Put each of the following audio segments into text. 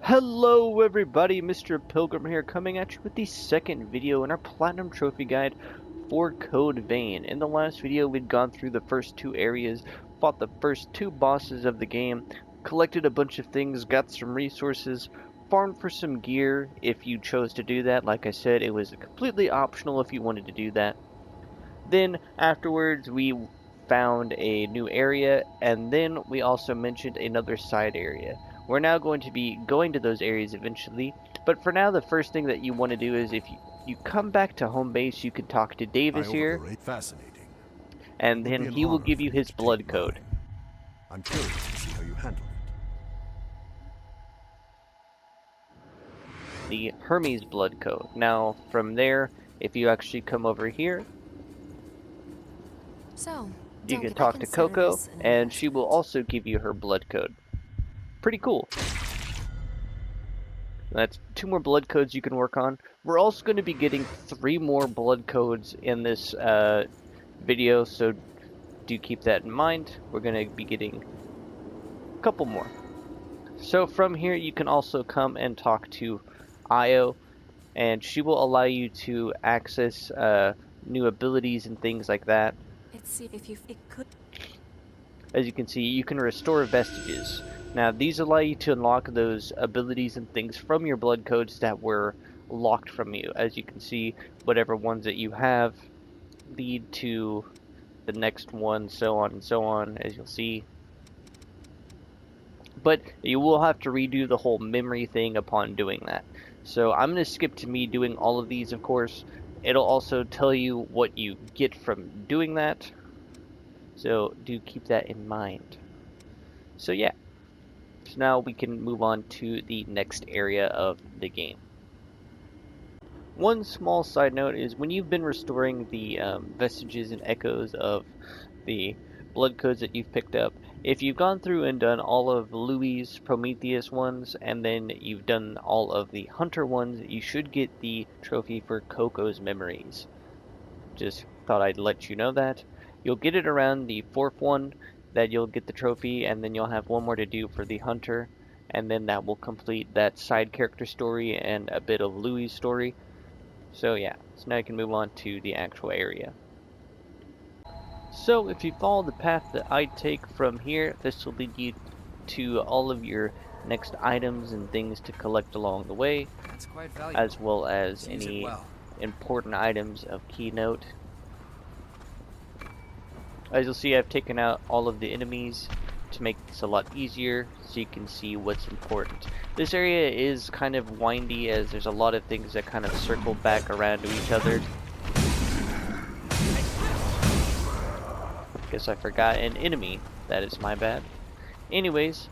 Hello everybody, Mr. Pilgrim here, coming at you with the second video in our Platinum Trophy Guide for Code Vein. In the last video, we'd gone through the first two areas, fought the first two bosses of the game, collected a bunch of things, got some resources, farmed for some gear if you chose to do that. Like I said, it was completely optional if you wanted to do that. Then afterwards, we found a new area, and then we also mentioned another side area. We're now going to be going to those areas eventually, but for now the first thing that you want to do is if you come back to home base, you can talk to Davis here, Fascinating. and then he will give you his blood code. I'm curious to see how you handle it. The Hermes blood code. Now from there, if you actually come over here, you can talk to Coco, and she will also give you her blood code. Pretty cool. That's 2 more blood codes you can work on. We're also going to be getting 3 more blood codes in this video, so do keep that in mind. We're going to be getting a couple more. So from here you can also come and talk to Io, and she will allow you to access new abilities and things like that. As you can see, you can restore vestiges. Now, these allow you to unlock those abilities and things from your blood codes that were locked from you. As you can see, whatever ones that you have lead to the next one, so on and so on, as you'll see. But you will have to redo the whole memory thing upon doing that. So I'm going to skip to me doing all of these, of course. It'll also tell you what you get from doing that. So do keep that in mind. So yeah. So now we can move on to the next area of the game. One small side note is when you've been restoring the vestiges and echoes of the blood codes that you've picked up, if you've gone through and done all of Louis' Prometheus ones, and then you've done all of the Hunter ones, you should get the trophy for Coco's memories. Just thought I'd let you know that. You'll get it around the 4th one, that you'll get the trophy, and then you'll have one more to do for the Hunter, and then that will complete that side character story and a bit of Louis' story. So yeah, so now you can move on to the actual area. So if you follow the path that I take from here, this will lead you to all of your next items and things to collect along the way, as well as any important items of keynote. As you'll see, I've taken out all of the enemies to make this a lot easier so you can see what's important. This area is kind of windy as there's a lot of things that kind of circle back around to each other. Guess I forgot an enemy. That is my bad. Anyways,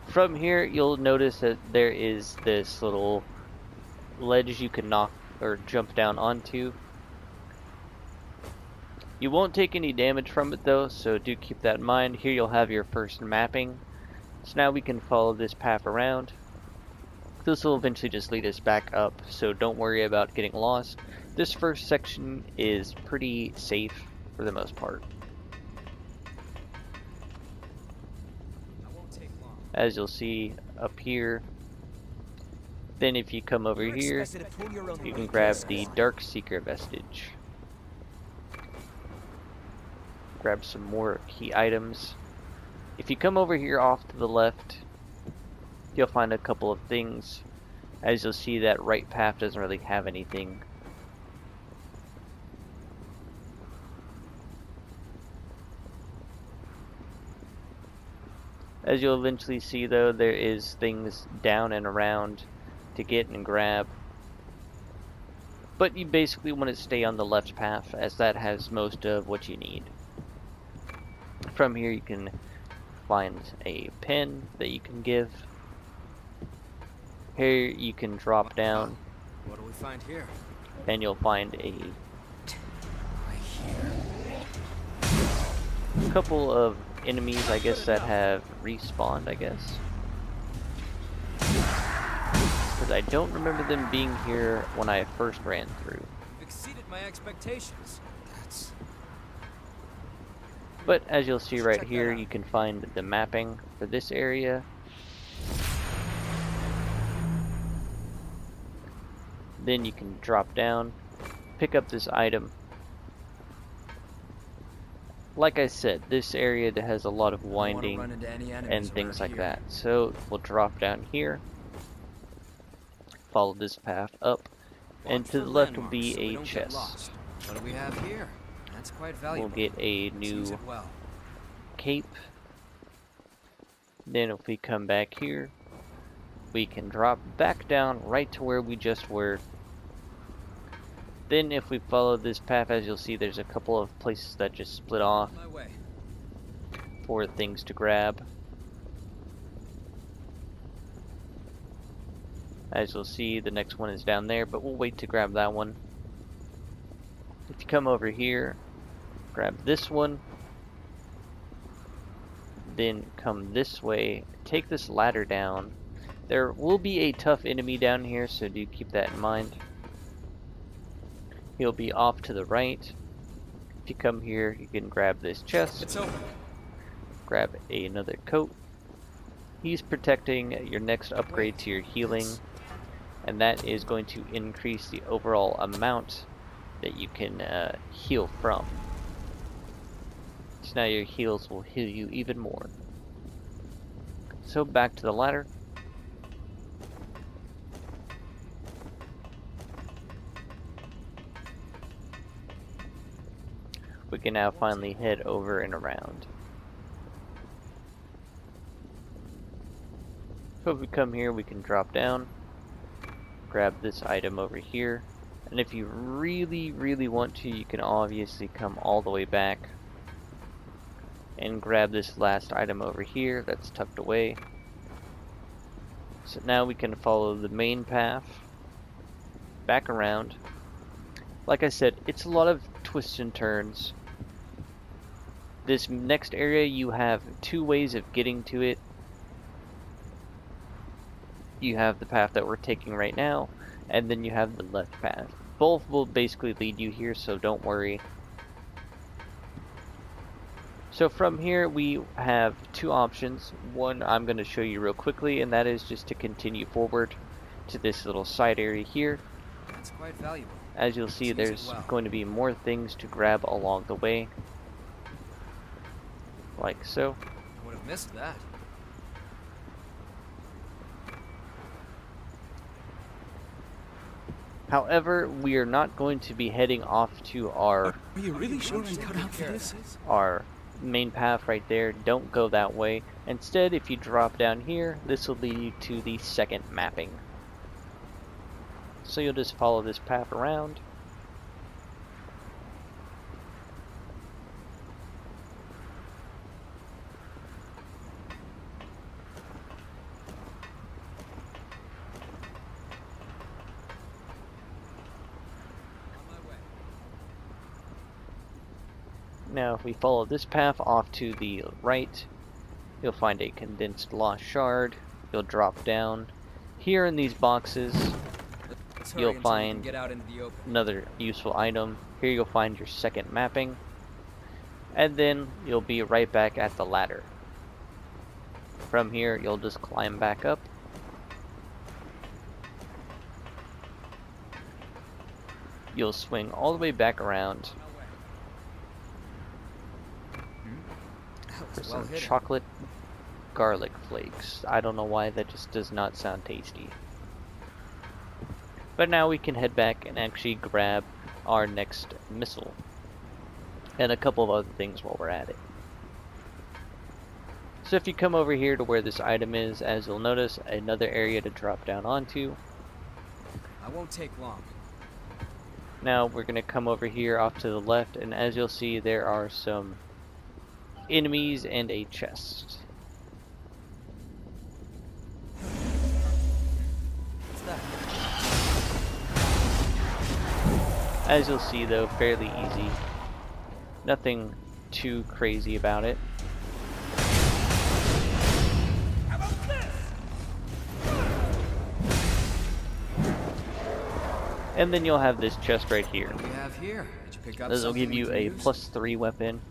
from here you'll notice that there is this little ledge you can knock or jump down onto. You won't take any damage from it though, so do keep that in mind. Here you'll have your first mapping. So now we can follow this path around. This will eventually just lead us back up, so don't worry about getting lost. This first section is pretty safe for the most part. As you'll see up here. Then if you come over here, you can grab the Dark Seeker vestige. Grab some more key items. If you come over here off to the left, you'll find a couple of things. As you'll see, that right path doesn't really have anything. As you'll eventually see though, there is things down and around to get and grab. But you basically want to stay on the left path as that has most of what you need. From here you can find a pin that you can give. Here you can drop down. What do we find here? And you'll find a couple of enemies, I guess, that have respawned, I guess. Because I don't remember them being here when I first ran through. Exceeded my expectations. But as you'll see right here, you can find the mapping for this area. Then you can drop down, pick up this item. Like I said, this area has a lot of winding and things like that. So we'll drop down here, follow this path up, and to the left will be a chest. What do we have here? That's quite valuable. We'll get a new cape. Then if we come back here, we can drop back down right to where we just were. Then if we follow this path, as you'll see, there's a couple of places that just split off for things to grab. As you'll see, the next one is down there, but we'll wait to grab that one. If you come over here, grab this one, then come this way, take this ladder down. There will be a tough enemy down here, so do keep that in mind. He'll be off to the right. If you come here, you can grab this chest. It's open. Grab another coat. He's protecting your next upgrade to your healing, and that is going to increase the overall amount that you can heal from. So now your heals will heal you even more. So back to the ladder. We can now finally head over and around. So if we come here, we can drop down, grab this item over here, and if you really want to, you can obviously come all the way back and grab this last item over here that's tucked away. So now we can follow the main path back around. Like I said, it's a lot of twists and turns. This next area, you have two ways of getting to it. You have the path that we're taking right now, and then you have the left path. Both will basically lead you here, so don't worry. So from here, we have two options. One I'm going to show you real quickly, and that is just to continue forward to this little side area here. That's quite valuable. As you'll see, there's going to be more things to grab along the way. Like so. I would have missed that. However, we are not going to be heading off to our Are you really sure I'm cut out for this? our main path right there. Don't go that way. Instead, if you drop down here, this will lead you to the second mapping. So you'll just follow this path around. Now if we follow this path off to the right, you'll find a condensed lost shard. You'll drop down. Here in these boxes, you'll find another useful item. Here you'll find your second mapping. And then you'll be right back at the ladder. From here, you'll just climb back up. You'll swing all the way back around for some chocolate garlic flakes. I don't know why, that just does not sound tasty. But now we can head back and actually grab our next missile and a couple of other things while we're at it. So if you come over here to where this item is, as you'll notice, another area to drop down onto. I won't take long. Now we're going to come over here off to the left, and as you'll see, there are some enemies and a chest. What's that? As you'll see though, fairly easy. Nothing too crazy about it. How about this? And then you'll have this chest right here. What do we have here? Did you pick up This will something give you we a can use? +3 weapon.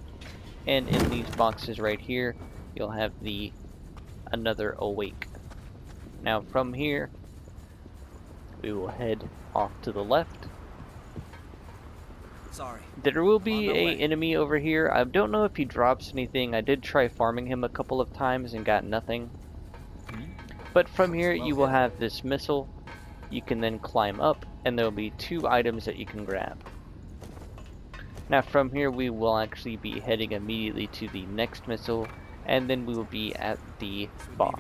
And in these boxes right here, you'll have another awake. Now from here, we will head off to the left. Sorry. There will be On my a way. enemy over here. I don't know if he drops anything. I did try farming him a couple of times and got nothing. But from here you will have this missile. You can then climb up and there will be 2 items that you can grab. Now from here we will actually be heading immediately to the next missile, and then we will be at the boss.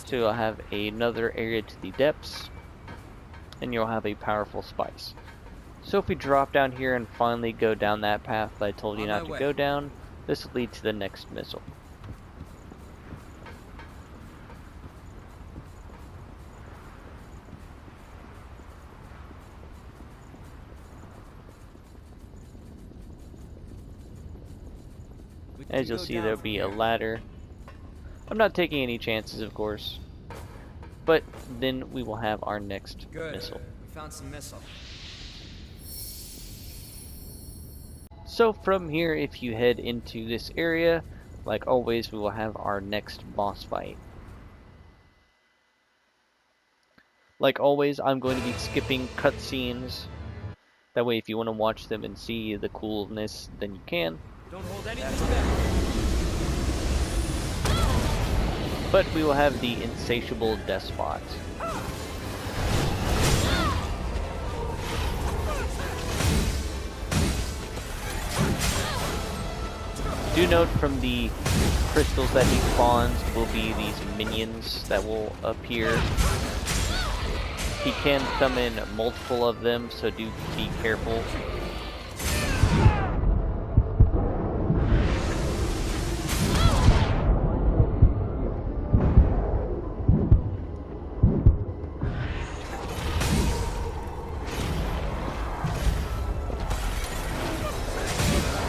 So you'll have another area to the depths, and you'll have a powerful spice. So if we drop down here and finally go down that path that I told you not to go down, this will lead to the next missile. As you'll see, there'll be a ladder. I'm not taking any chances, of course. But then we will have our next missile. We found some missile. So from here, if you head into this area, like always, we will have our next boss fight. Like always, I'm going to be skipping cutscenes. That way, if you want to watch them and see the coolness, then you can. Don't hold anything back. But we will have the insatiable despot. Do note from the crystals that he spawns will be these minions that will appear. He can summon multiple of them, so do be careful.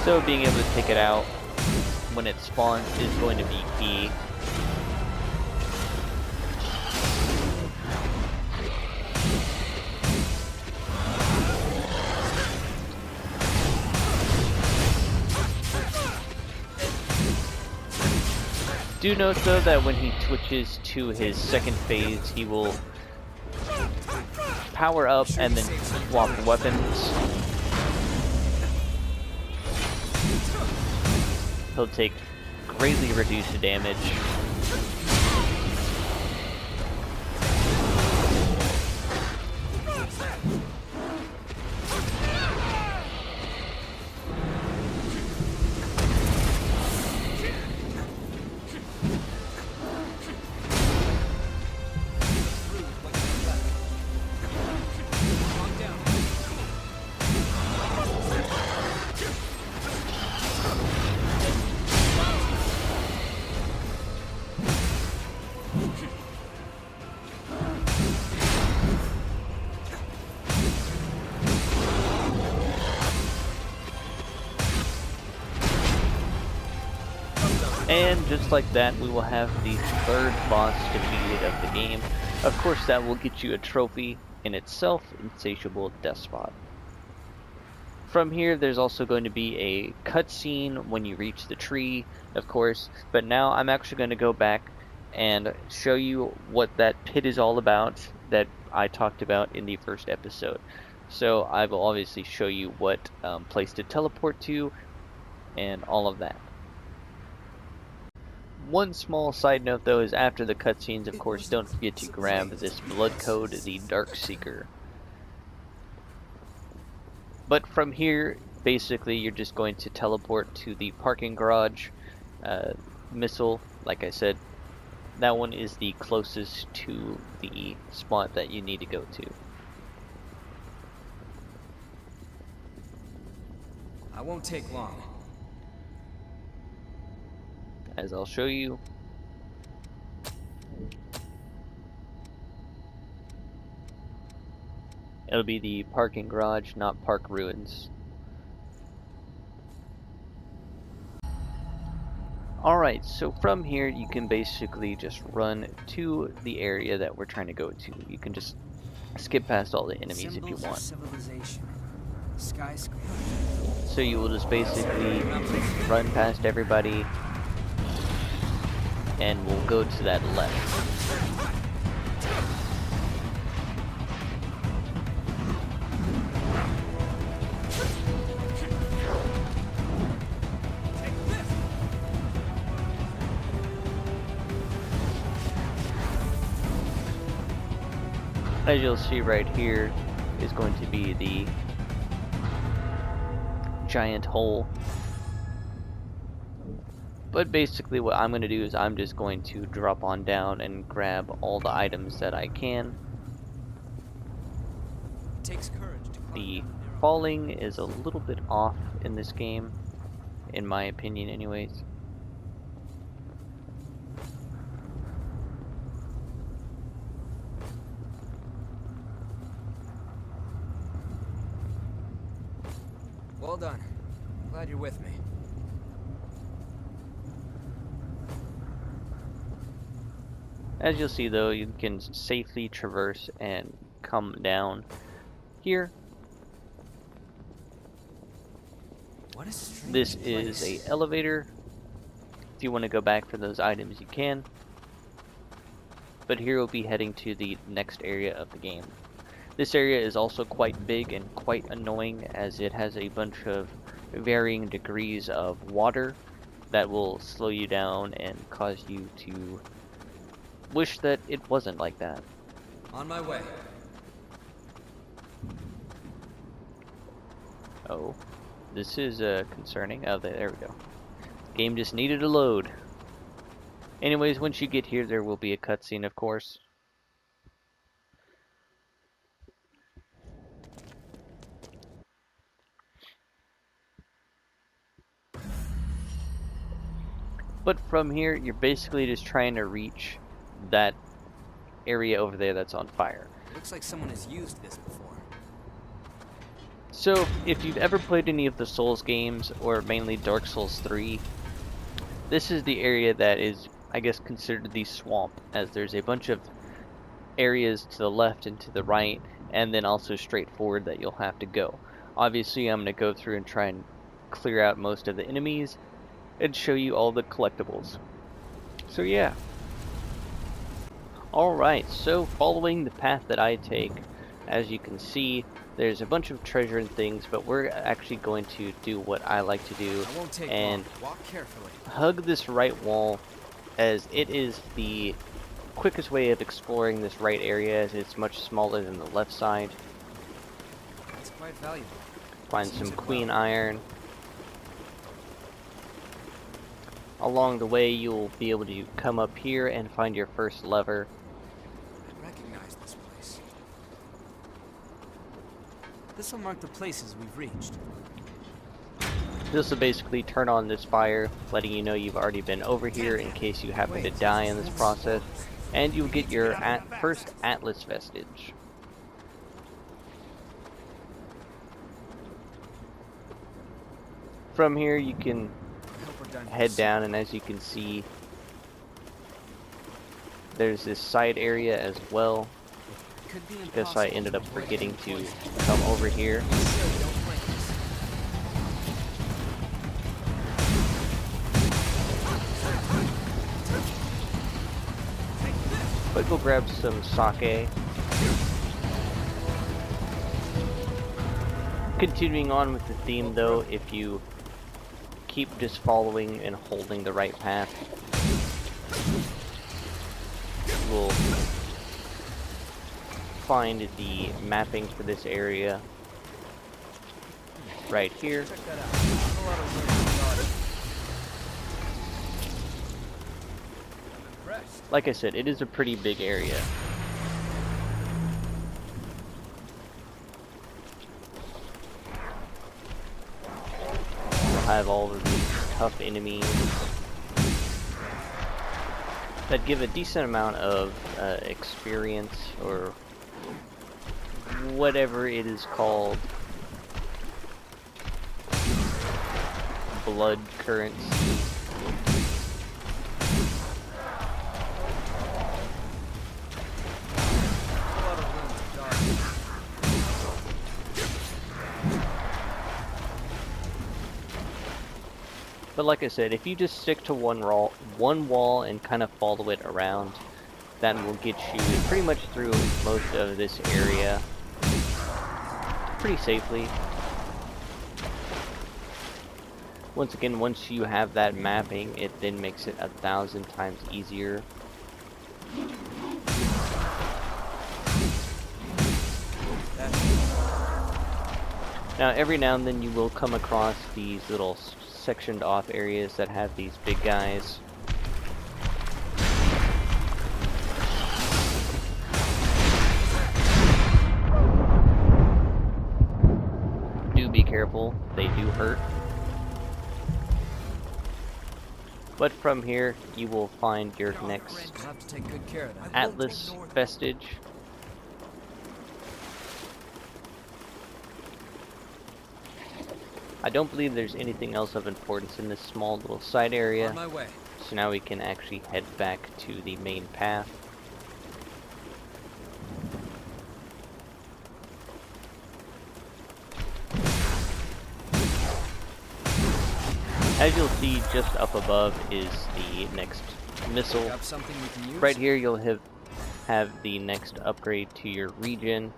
So being able to take it out when it spawns is going to be key. Do note though that when he switches to his second phase, he will power up and then swap weapons. He'll take greatly reduced damage. And just like that, we will have the third boss defeated of the game. Of course, that will get you a trophy in itself, Insatiable Despot. From here, there's also going to be a cutscene when you reach the tree, of course. But now I'm actually going to go back and show you what that pit is all about that I talked about in the first episode. So I will obviously show you what place to teleport to and all of that. One small side note though is after the cutscenes, of course, don't forget to grab this blood code, the Dark Seeker. But from here, basically, you're just going to teleport to the parking garage missile. Like I said, that one is the closest to the spot that you need to go to. I won't take long. As I'll show you. It'll be the parking garage, not park ruins. Alright, so from here you can basically just run to the area that we're trying to go to. You can just skip past all the enemies if you want. So you will just basically run past everybody and we'll go to that left. As you'll see right here is going to be the giant hole. But basically what I'm going to do is I'm just going to drop on down and grab all the items that I can. It takes courage to climb The down a narrow falling is a little bit off in this game, in my opinion anyways. Well done. Glad you're with me. As you'll see though, you can safely traverse and come down here. What a strange This is place. a elevator. If you want to go back for those items, you can. But here we'll be heading to the next area of the game. This area is also quite big and quite annoying, as it has a bunch of varying degrees of water that will slow you down and cause you to wish that it wasn't like that. On my way. Oh, this is concerning. Oh, there we go. Game just needed a load. Anyways, once you get here, there will be a cutscene, of course. But from here, you're basically just trying to reach that area over there that's on fire. Looks like someone has used this before. So, if you've ever played any of the Souls games, or mainly Dark Souls 3, this is the area that is, I guess, considered the swamp, as there's a bunch of areas to the left and to the right, and then also straight forward that you'll have to go. Obviously, I'm going to go through and try and clear out most of the enemies, and show you all the collectibles. So yeah. Alright, so following the path that I take, as you can see, there's a bunch of treasure and things, but we're actually going to do what I like to do I won't take and long. Walk carefully. hug this right wall, as it is the quickest way of exploring this right area, as it's much smaller than the left side. That's quite valuable. Find Seems some it queen well. iron. Along the way, you'll be able to come up here and find your first lever. I recognize this place. This will mark the places we've reached. This will basically turn on this fire, letting you know you've already been over here in case you happen to die in this process, and you'll get your first Atlas vestige. From here, you can I hope we're done here head soon. down, and as you can see, there's this side area as well. Could be Guess I impossible ended to up avoid forgetting any to poison. come over here. So don't flank us. But go grab some sake. Continuing on with the theme though, if you keep just following and holding the right path, you will find the mapping for this area right here. Check that out. There's a lot of room to I'm impressed. Like I said, it is a pretty big area. You'll have all of these tough enemies that give a decent amount of experience, or whatever it is called, blood currency. A lot of room to dodge. But like I said, if you just stick to one wall and kind of follow it around, that will get you pretty much through most of this area pretty safely. Once again, once you have that mapping, it then makes it 1,000 times easier. Now, every now and then you will come across these little sectioned off areas that have these big guys. Do be careful, they do hurt. But from here, you will find your next We'll have to take good care of that. Atlas vestige. I don't believe there's anything else of importance in this small little side area. On my way. So now we can actually head back to the main path. As you'll see, just up above is the next missile. Got something we can use? Right here you'll have the next upgrade to your regen.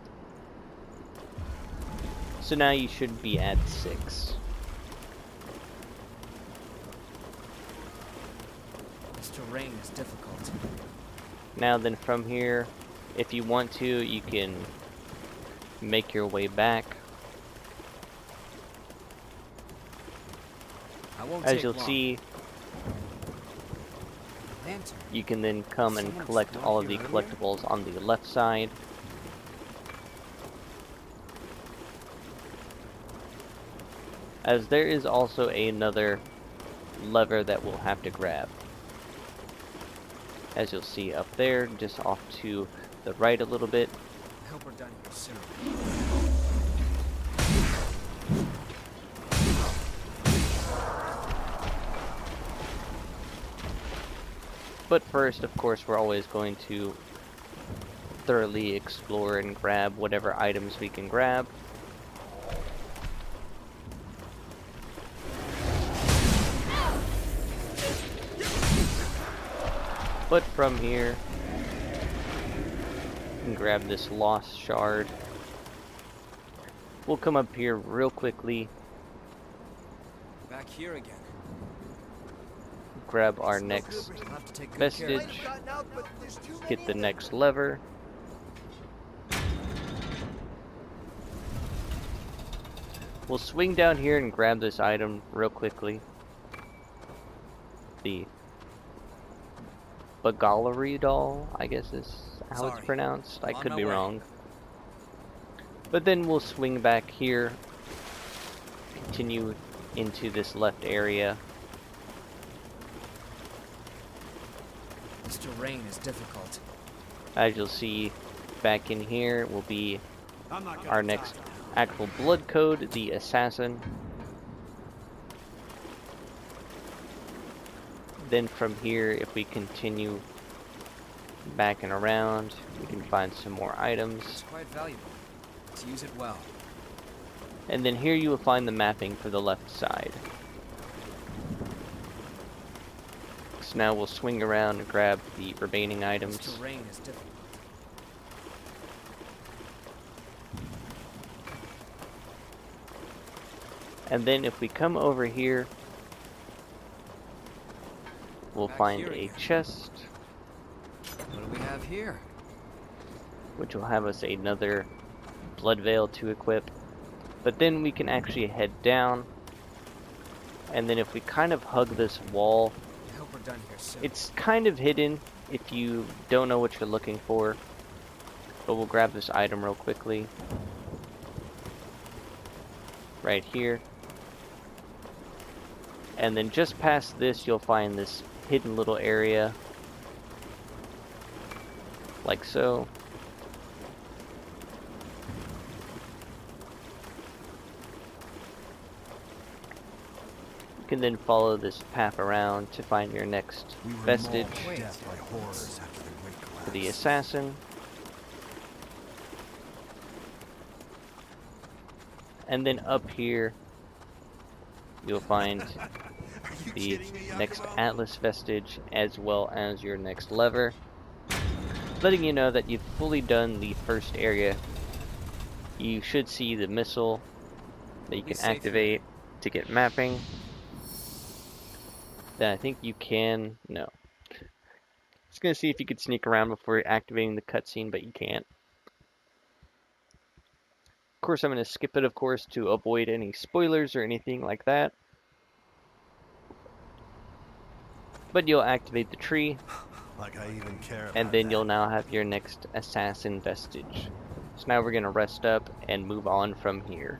So now you should be at 6. This terrain is difficult. Now then, from here, if you want to, you can make your way back. I won't As take you'll long. see, Lantern. you can then come and collect all of the collectibles on the left side. As there is also another lever that we'll have to grab. As you'll see up there, just off to the right a little bit. I hope we're done here soon. But first, of course, we're always going to thoroughly explore and grab whatever items we can grab. But from here, you can grab this lost shard. We'll come up here real quickly, Back here again. grab our next We'll have to take good care of vestige, hit the next lever. We'll swing down here and grab this item real quickly. The Bagalari doll, I guess is how it's Sorry. pronounced. I On could my be way. wrong. But then we'll swing back here, continue into this left area. This terrain is difficult. As you'll see, back in here will be our next actual blood code, the assassin. Then from here, if we continue back and around, we can find some more items. It's quite valuable. Let's use it well. And then here you will find the mapping for the left side. So now we'll swing around and grab the remaining This items. terrain is difficult. And then if we come over here, we'll Back find here a again. chest, What do we have here? which will have us another blood veil to equip. But then we can actually head down, and then if we kind of hug this wall, I hope we're done here soon. it's kind of hidden if you don't know what you're looking for. But we'll grab this item real quickly. Right here. And then just past this, you'll find this hidden little area. Like so. You can then follow this path around to find your next We were vestige mauled to death by horrors after the great collapse. for the assassin. And then up here, you'll find the next Atlas vestige as well as your next lever, letting you know that you've fully done the first area. You should see the missile that you Be can safe activate to get mapping. Then I think you can, no. Just gonna see if you could sneak around before activating the cutscene, but you can't. course, I'm going to skip it, of course, to avoid any spoilers or anything like that. But you'll activate the tree, Like I even care about and then that. you'll now have your next assassin vestige. So now we're going to rest up and move on from here.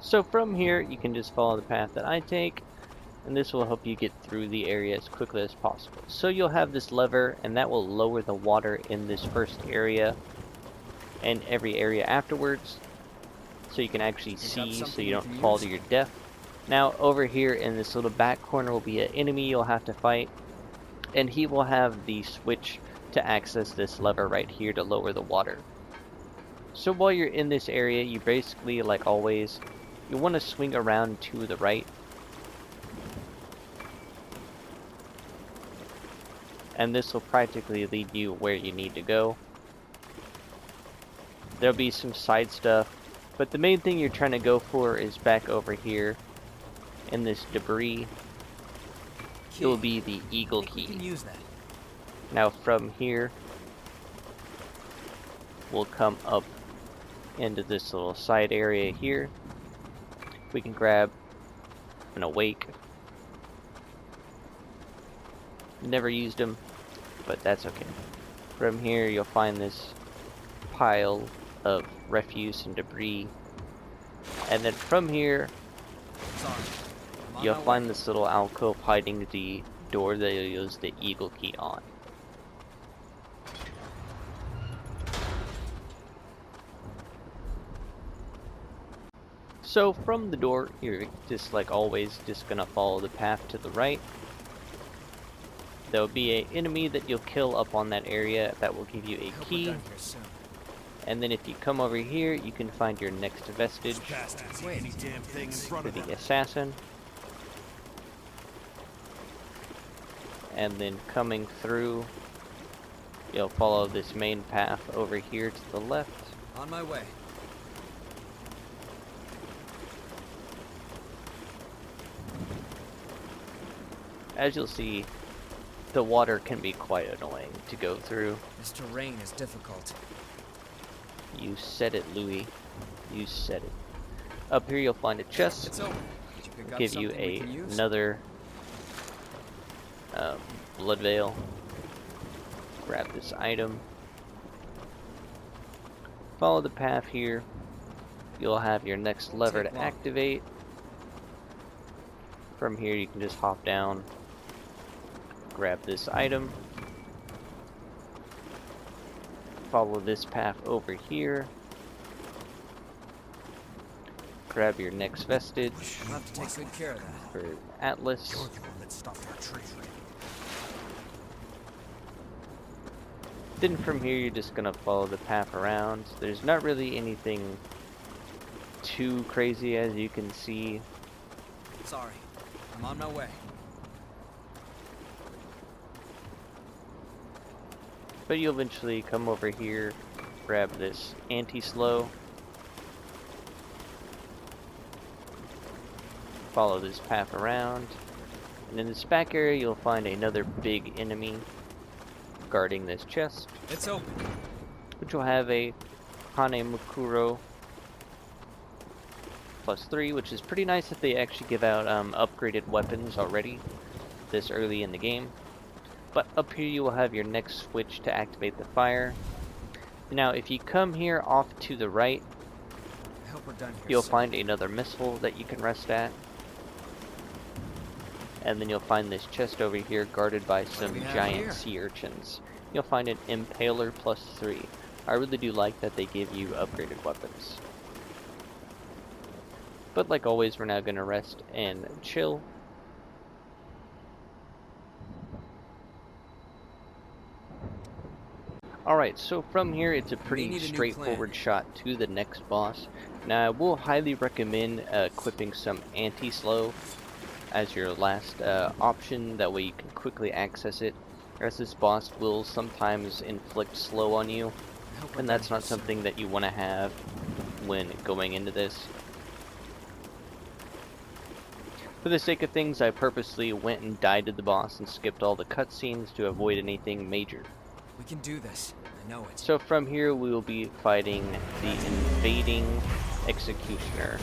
So from here, you can just follow the path that I take, and this will help you get through the area as quickly as possible. So you'll have this lever, and that will lower the water in this first area and every area afterwards, so you can actually see, so you don't fall to your death. Now over here in this little back corner will be an enemy you'll have to fight, and he will have the switch to access this lever right here to lower the water. So while you're in this area, you basically, like always, you want to swing around to the right, and this will practically lead you where you need to go. There'll be some side stuff, but the main thing you're trying to go for is back over here in this debris. It will be the eagle We can key. use that. Now from here, we'll come up into this little side area here. We can grab an awake. Never used them, but that's okay. From here, you'll find this pile of refuse and debris, and then from here, Sorry. I'm on you'll my find way. this little alcove hiding the door that you'll use the eagle key on. So from the door, you're just like always just gonna follow the path to the right. There'll be an enemy that you'll kill up on that area that will give you I a hope we're key, done here soon. and then if you come over here, you can find your next vestige Bastards eat Wait. any damn thing in front for of them. the assassin. And then coming through, you'll follow this main path over here to the left. On my way. As you'll see, the water can be quite annoying to go through. This terrain is difficult. You said it, Louis. You said it. Up here you'll find a chest. It's open. Did you pick up Give you something we can use? another blood veil. Grab this item. Follow the path here. You'll have your next lever to take long. activate. From here you can just hop down, grab this item, follow this path over here, grab your next vestige I'll have to take good care of that. for Atlas. You're the one that stopped our tree. Then from here you're just gonna follow the path around. There's not really anything too crazy, as you can see. Sorry. I'm on my way. But you'll eventually come over here, grab this anti-slow, follow this path around, and in this back area you'll find another big enemy guarding this chest, It's open. which will have a Hanemukuro +3, which is pretty nice that they actually give out upgraded weapons already this early in the game. But up here you will have your next switch to activate the fire. Now if you come here off to the right, I hope we're done here you'll soon. find another missile that you can rest at. And then you'll find this chest over here guarded by some we have giant here? sea urchins. You'll find an Impaler +3. I really do like that they give you upgraded weapons. But like always, we're now going to rest and chill. Alright, so from here it's a pretty need a new straightforward plan. shot to the next boss. Now I will highly recommend equipping some anti-slow as your last option, that way you can quickly access it, as this boss will sometimes inflict slow on you, I hope we're and done that's not here soon. something that you want to have when going into this. For the sake of things, I purposely went and died to the boss and skipped all the cutscenes to avoid anything major. We can do this. I know it. So from here we will be fighting the invading executioner.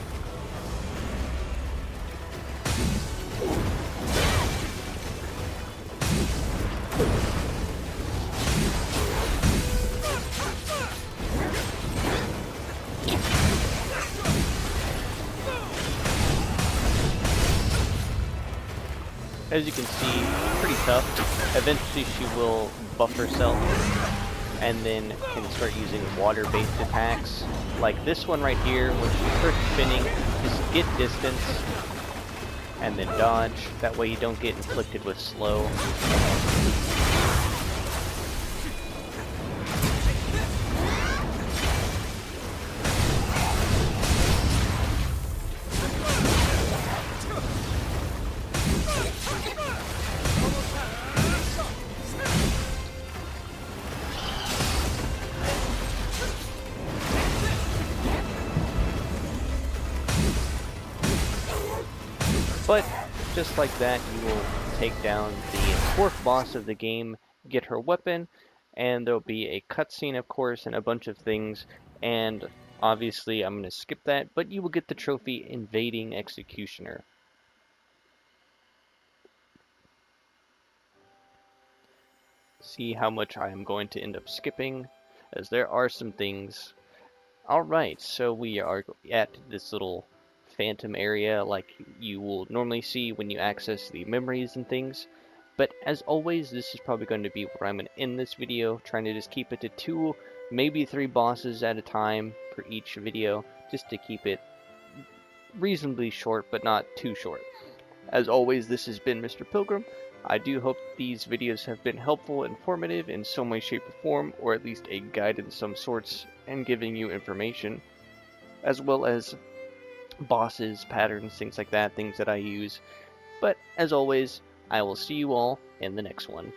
As you can see, pretty tough. Eventually she will buff herself and then can start using water-based attacks. Like this one right here, when she's first spinning, just get distance and then dodge. That way you don't get inflicted with slow. But just like that, you will take down the fourth boss of the game, get her weapon, and there'll be a cutscene, of course, and a bunch of things. And obviously, I'm going to skip that, but you will get the trophy Invading Executioner. See how much I am going to end up skipping, as there are some things. Alright, so we are at this little phantom area like you will normally see when you access the memories and things. But as always, this is probably going to be where I'm going to end this video, trying to just keep it to 2, maybe 3 bosses at a time per each video, just to keep it reasonably short, but not too short. As always, this has been Mr. Pilgrim. I do hope these videos have been helpful, informative in some way, shape, or form, or at least a guide in some sorts, and giving you information, as well as bosses, patterns, things like that, things that I use. But as always, I will see you all in the next one.